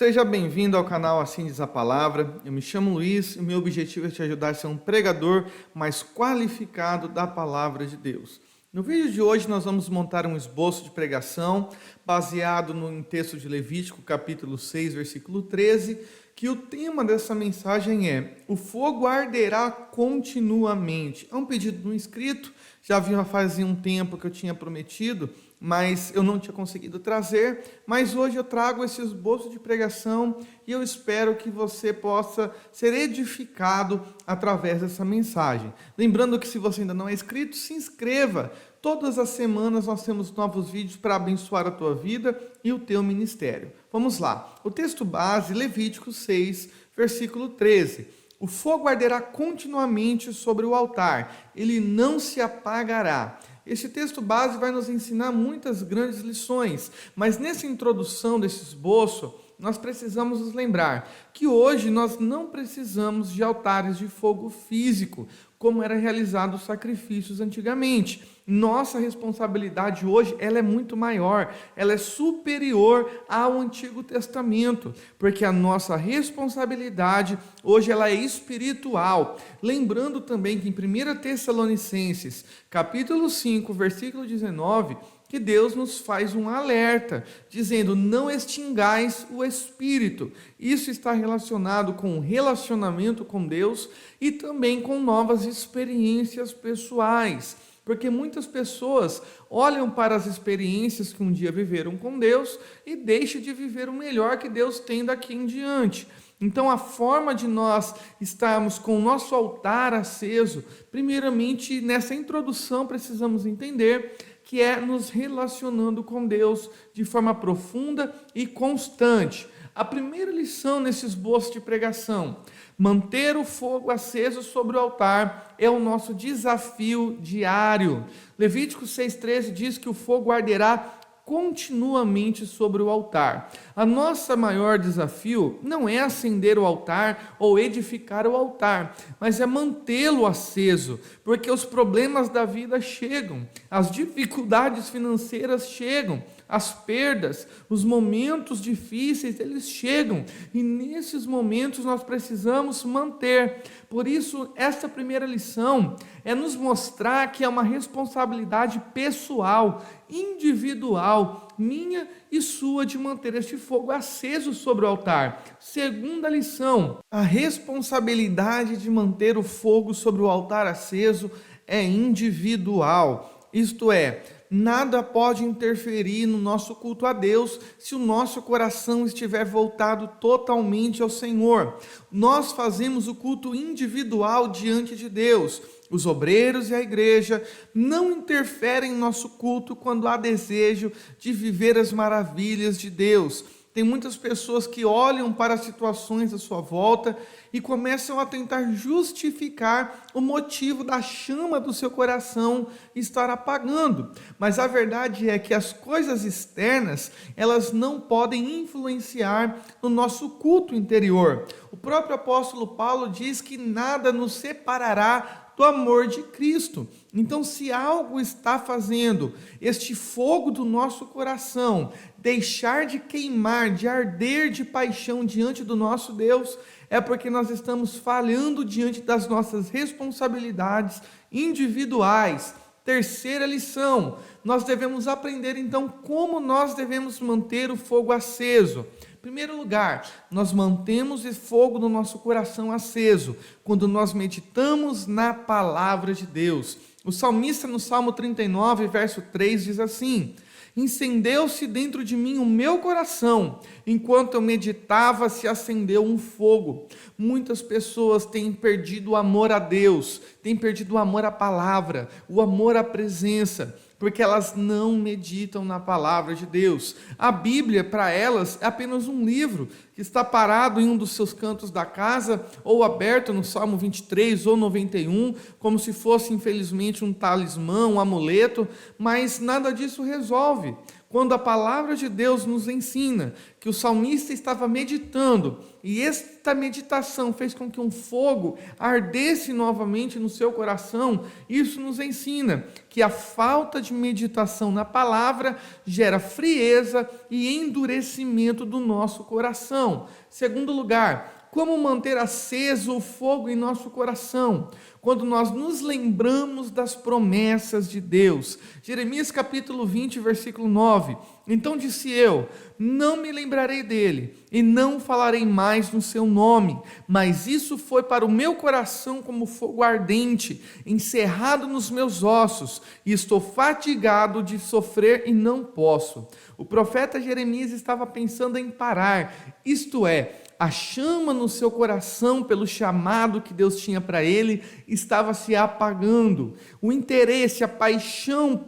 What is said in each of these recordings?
Seja bem-vindo ao canal Assim Diz a Palavra. Eu me chamo Luiz e o meu objetivo é te ajudar a ser um pregador mais qualificado da Palavra de Deus. No vídeo de hoje nós vamos montar um esboço de pregação baseado no texto de Levítico, capítulo 6, versículo 13, que o tema dessa mensagem é: o fogo arderá continuamente. É um pedido no escrito, já fazia um tempo que eu tinha prometido, mas eu não tinha conseguido trazer, mas hoje eu trago esse esboço de pregação e eu espero que você possa ser edificado através dessa mensagem. Lembrando que se você ainda não é inscrito, se inscreva. Todas as semanas nós temos novos vídeos para abençoar a tua vida e o teu ministério. Vamos lá. O texto base, Levítico 6, versículo 13. O fogo arderá continuamente sobre o altar, ele não se apagará. Esse texto base vai nos ensinar muitas grandes lições, mas nessa introdução desse esboço, nós precisamos nos lembrar que hoje nós não precisamos de altares de fogo físico, como era realizado os sacrifícios antigamente. Nossa responsabilidade hoje, ela é muito maior, ela é superior ao Antigo Testamento, porque a nossa responsabilidade hoje ela é espiritual. Lembrando também que em 1 Tessalonicenses, capítulo 5, versículo 19, que Deus nos faz um alerta, dizendo: não extingais o Espírito. Isso está relacionado com o relacionamento com Deus e também com novas experiências pessoais. Porque muitas pessoas olham para as experiências que um dia viveram com Deus e deixam de viver o melhor que Deus tem daqui em diante. Então, a forma de nós estarmos com o nosso altar aceso, primeiramente, nessa introdução, precisamos entender que é nos relacionando com Deus de forma profunda e constante. A primeira lição nesse esboço de pregação: manter o fogo aceso sobre o altar é o nosso desafio diário. Levítico 6,13 diz que o fogo arderá continuamente sobre o altar. A nossa maior desafio não é acender o altar ou edificar o altar, mas é mantê-lo aceso, porque os problemas da vida chegam, as dificuldades financeiras chegam, as perdas, os momentos difíceis, eles chegam, e nesses momentos nós precisamos manter. Por isso, essa primeira lição é nos mostrar que é uma responsabilidade pessoal, individual, minha e sua, de manter este fogo aceso sobre o altar. Segunda lição: a responsabilidade de manter o fogo sobre o altar aceso é individual. Isto é, nada pode interferir no nosso culto a Deus se o nosso coração estiver voltado totalmente ao Senhor. Nós fazemos o culto individual diante de Deus. Os obreiros e a igreja não interferem em nosso culto quando há desejo de viver as maravilhas de Deus. Tem muitas pessoas que olham para as situações à sua volta e começam a tentar justificar o motivo da chama do seu coração estar apagando. Mas a verdade é que as coisas externas, elas não podem influenciar no nosso culto interior. O próprio apóstolo Paulo diz que nada nos separará do amor de Cristo. Então, se algo está fazendo este fogo do nosso coração deixar de queimar, de arder de paixão diante do nosso Deus, é porque nós estamos falhando diante das nossas responsabilidades individuais. Terceira lição: nós devemos aprender então como nós devemos manter o fogo aceso. Em primeiro lugar, nós mantemos esse fogo no nosso coração aceso quando nós meditamos na palavra de Deus. O salmista no Salmo 39, verso 3 diz assim: incendeu-se dentro de mim o meu coração, enquanto eu meditava se acendeu um fogo. Muitas pessoas têm perdido o amor a Deus, têm perdido o amor à palavra, o amor à presença, porque elas não meditam na palavra de Deus. A Bíblia, para elas, é apenas um livro que está parado em um dos seus cantos da casa, ou aberto no Salmo 23 ou 91, como se fosse, infelizmente, um talismã, um amuleto, mas nada disso resolve. quando a palavra de Deus nos ensina que o salmista estava meditando, e esta meditação fez com que um fogo ardesse novamente no seu coração, isso nos ensina que a falta de meditação na palavra gera frieza e endurecimento do nosso coração. Segundo lugar, como manter aceso o fogo em nosso coração? Quando nós nos lembramos das promessas de Deus. Jeremias capítulo 20, versículo 9. Então disse eu: não me lembrarei dele, e não falarei mais no seu nome, mas isso foi para o meu coração como fogo ardente, encerrado nos meus ossos, e estou fatigado de sofrer e não posso. O profeta Jeremias estava pensando em parar, isto é, a chama no seu coração pelo chamado que Deus tinha para ele estava se apagando. O interesse, a paixão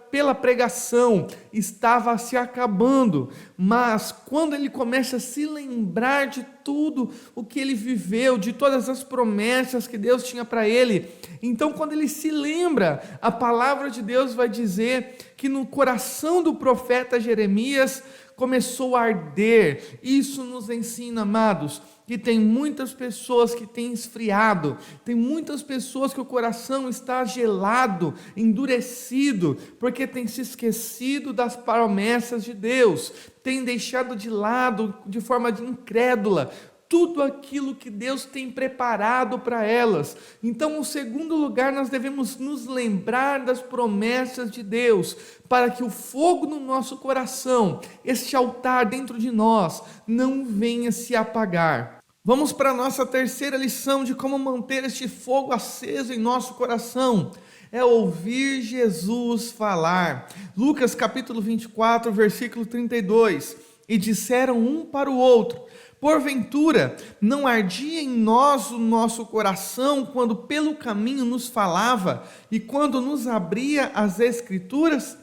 pela pregação estava se acabando. Mas quando ele começa a se lembrar de tudo o que ele viveu, de todas as promessas que Deus tinha para ele, então quando ele se lembra, a palavra de Deus vai dizer que no coração do profeta Jeremias começou a arder. Isso nos ensina, amados, que tem muitas pessoas que têm esfriado, tem muitas pessoas que o coração está gelado, endurecido, porque tem se esquecido das promessas de Deus, tem deixado de lado, de forma incrédula, tudo aquilo que Deus tem preparado para elas. Então, no segundo lugar, nós devemos nos lembrar das promessas de Deus, para que o fogo no nosso coração, este altar dentro de nós, não venha se apagar. Vamos para a nossa terceira lição de como manter este fogo aceso em nosso coração. É ouvir Jesus falar. Lucas capítulo 24, versículo 32. E disseram um para o outro: porventura, não ardia em nós o nosso coração quando pelo caminho nos falava e quando nos abria as Escrituras?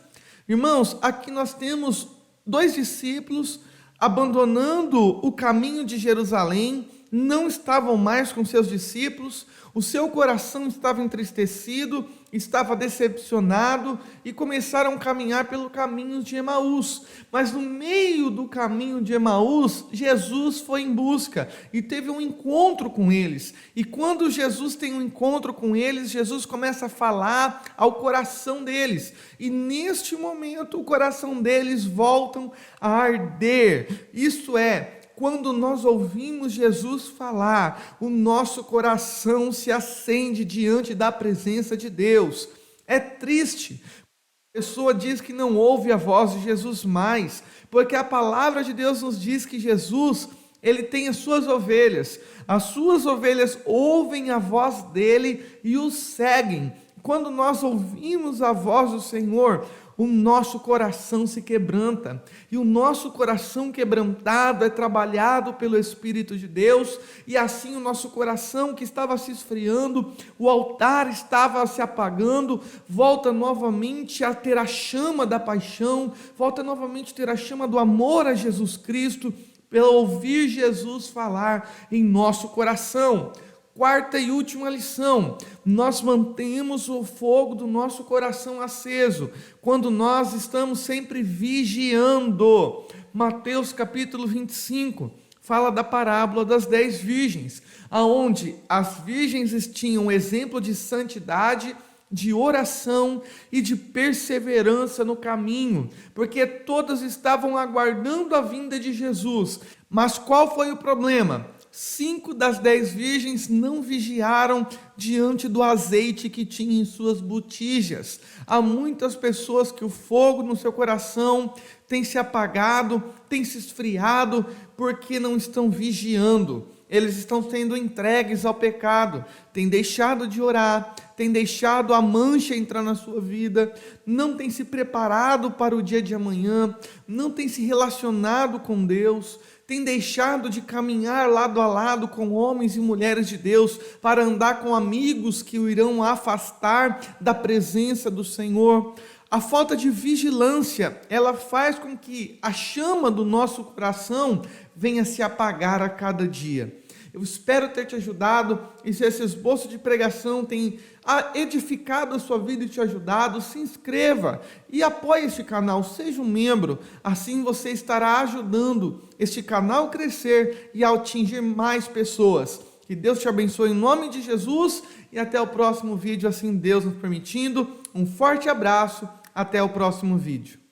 Irmãos, aqui nós temos dois discípulos abandonando o caminho de Jerusalém, não estavam mais com seus discípulos, o seu coração estava entristecido, estava decepcionado e começaram a caminhar pelo caminho de Emaús. Mas no meio do caminho de Emaús, Jesus foi em busca e teve um encontro com eles. E quando Jesus tem um encontro com eles, Jesus começa a falar ao coração deles. E neste momento, o coração deles volta a arder. Isso é, quando nós ouvimos Jesus falar, o nosso coração se acende diante da presença de Deus. É triste. A pessoa diz que não ouve a voz de Jesus mais, porque a palavra de Deus nos diz que Jesus, ele tem as suas ovelhas ouvem a voz dele e o seguem. Quando nós ouvimos a voz do Senhor, o nosso coração se quebranta, e o nosso coração quebrantado é trabalhado pelo Espírito de Deus, e assim o nosso coração que estava se esfriando, o altar estava se apagando, volta novamente a ter a chama da paixão, volta novamente a ter a chama do amor a Jesus Cristo, pelo ouvir Jesus falar em nosso coração. Quarta e última lição: nós mantemos o fogo do nosso coração aceso quando nós estamos sempre vigiando. Mateus capítulo 25 fala da parábola das 10 virgens, aonde as virgens tinham exemplo de santidade, de oração e de perseverança no caminho, porque todas estavam aguardando a vinda de Jesus. Mas qual foi o problema? 5 das 10 virgens não vigiaram diante do azeite que tinha em suas botijas. Há muitas pessoas que o fogo no seu coração tem se apagado, tem se esfriado, porque não estão vigiando. Eles estão sendo entregues ao pecado, têm deixado de orar, têm deixado a mancha entrar na sua vida, não têm se preparado para o dia de amanhã, não têm se relacionado com Deus, têm deixado de caminhar lado a lado com homens e mulheres de Deus para andar com amigos que o irão afastar da presença do Senhor. A falta de vigilância, ela faz com que a chama do nosso coração venha se apagar a cada dia. Eu espero ter te ajudado, e se esse esboço de pregação tem edificado a sua vida e te ajudado, se inscreva e apoie este canal, seja um membro, assim você estará ajudando este canal a crescer e a atingir mais pessoas. Que Deus te abençoe em nome de Jesus e até o próximo vídeo, assim Deus nos permitindo. Um forte abraço, até o próximo vídeo.